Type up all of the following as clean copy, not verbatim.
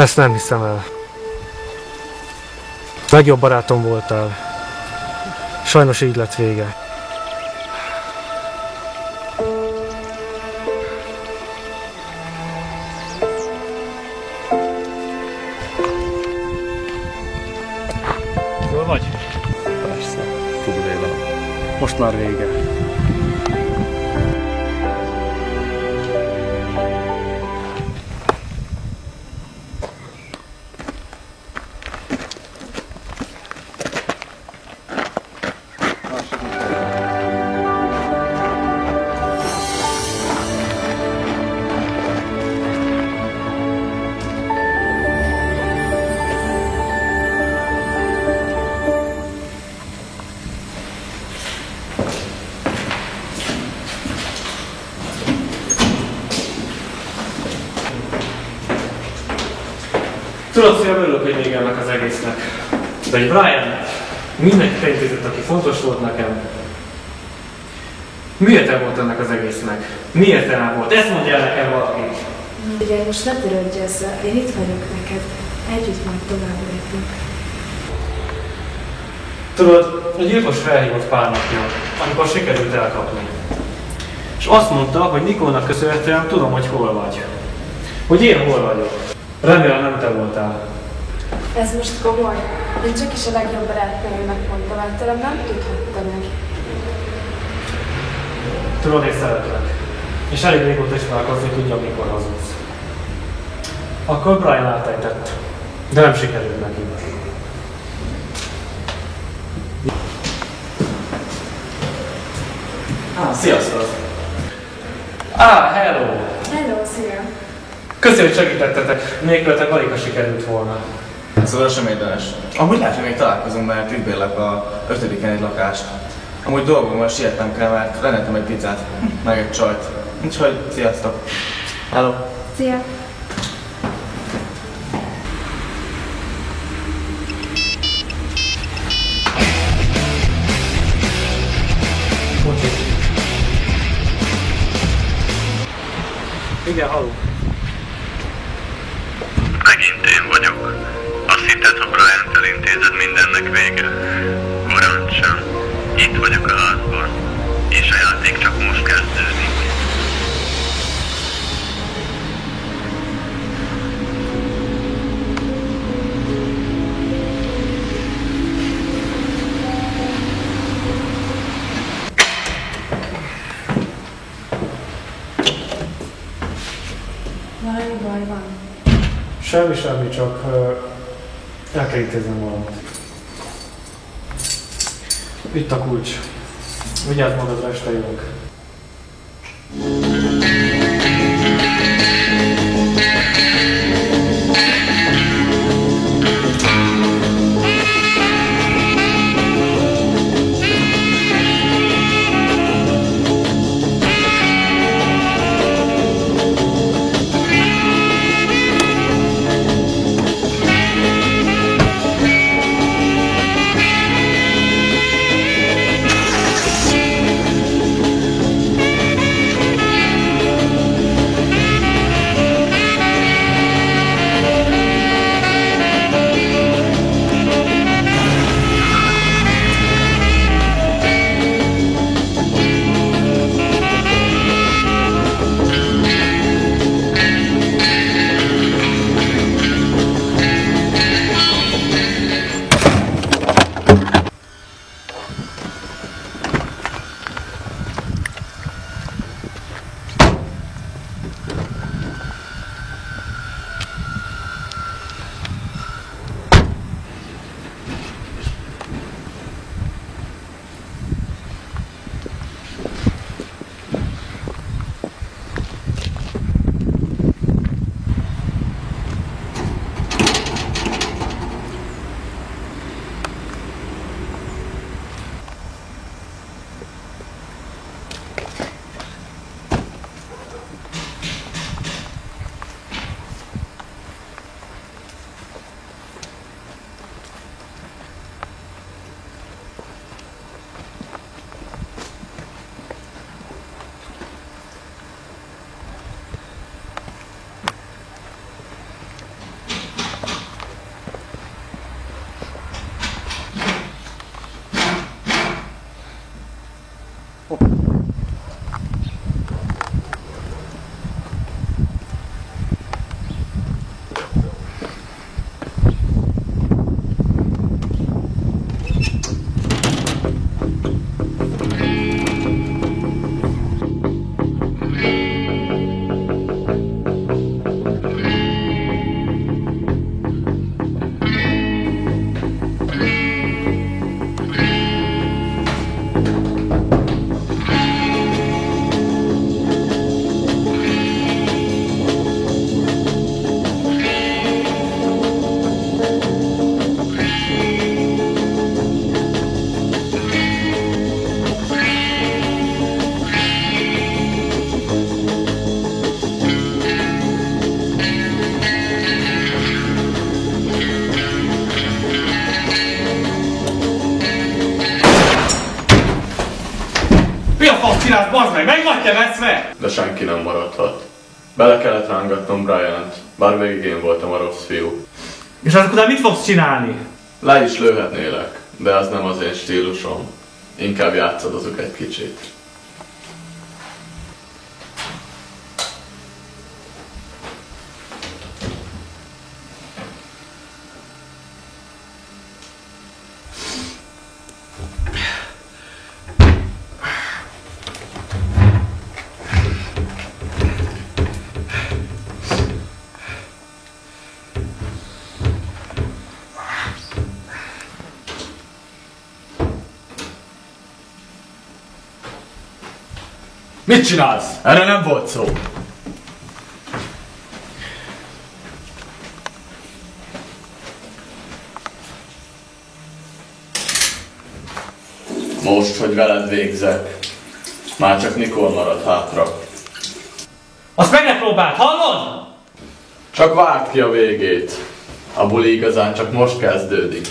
Ezt nem hiszem el. Legjobb barátom voltál. Sajnos így lett vége. Jól vagy? Persze, probléma. Most már vége. Tudod, hogy örülök, hogy még ennek az egésznek. De egy Brian mindenkit intézett, aki fontos volt nekem. Mi értelme volt ennek az egésznek? Mi értelme volt? Ezt mondja el nekem valaki. Ugye most ne törődj ezzel, én itt vagyok neked. Együtt majd tovább lépünk. Tudod, a gyilkos felhívott pár napja, amikor sikerült elkapni. És azt mondta, hogy Nikónak köszönhetően tudom, hogy hol vagy. Hogy én hol vagyok. Remélem nem te voltál. Ez most komoly. Én csak is a legjobb barátnőmnek mondtam, általában nem tudhatta meg. Tudod, én szeretlek. És elég régóta ismerkezni tudja, mikor hazudsz. Akkor Brian átejtett. De nem sikerült neki. Sziasztok! Hello! Hello, szia! Köszönöm, hogy segítettetek. Nélkületek alig sikerült volna. Szóval sem érdemes. Amúgy lehet, hogy még találkozunk, mert itt bérlek a 5. egy lakást. Amúgy dolgommal sietnem kell, mert rendeltem egy pizzát, meg egy csajt. Úgyhogy sziasztok! Hello! Szia! Igen, halló. Megint én vagyok. Azt hitted, ha Brian-t elintézed, mindennek vége? Korán sem. Itt vagyok a házban. És a játék csak most kezdődik. Valami baj van. Semmi, csak el kell intéznem valamit. Itt a kulcs. Vigyázz magadra, este jövök. csinálsz, bazd meg? Meg vagy te veszve? De senki nem maradhat. Bele kellett rángatnom Briant, bár végig én voltam a rossz fiú. És azok után mit fogsz csinálni? Le is lőhetnélek, de az nem az én stílusom. Inkább játszadozok egy kicsit. Mit csinálsz? Erre nem volt szó. Most, hogy veled végzek, már csak Nicole marad hátra. Azt meg ne próbáld, hallod? Csak várd ki a végét. A buli igazán csak most kezdődik.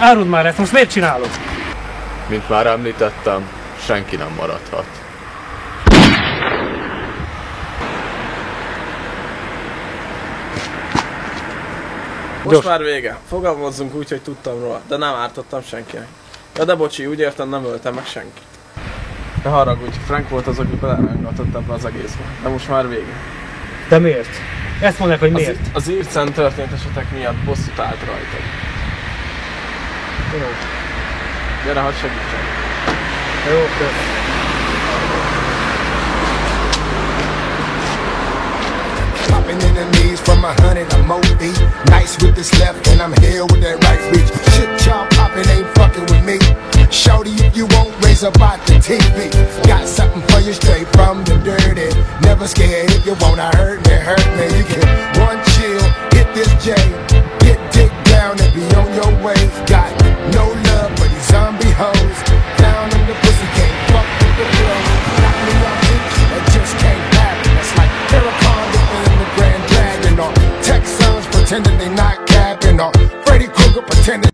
Áruld már ezt, most miért csinálod? Mint már említettem, senki nem maradhat. Most már vége. Fogalmazzunk úgy, hogy tudtam róla, de nem ártottam senkinek. Ja, de bocsi, úgy értem, nem öltem meg senkit. Ne haragudj, Frank volt az, aki belerángatott ebbe az egészbe. De most már vége. De miért? Ezt mondják, hogy miért? Az írcen történt esetek miatt bosszút állt rajtad. Jó. Gyere, hadd segítsek. Jó, kösz. Popping in the knees from 100 or more feet. Nice with this left and I'm here with that right reach. Shit y'all popping ain't fucking with me. Shorty, if you won't raise up out the TV. Got something for you straight from the dirty. Never scared if you wanna hurt me. You get one chill, hit this J. Get dick down and be on your way. Got no love for these zombie hoes. Down in the pussy, can't fuck with the flow. Knock me off bitch, that just can't happen. That's like Farrakhan in the Grand Dragon, or Texans pretending they not capping, or Freddy Krueger pretending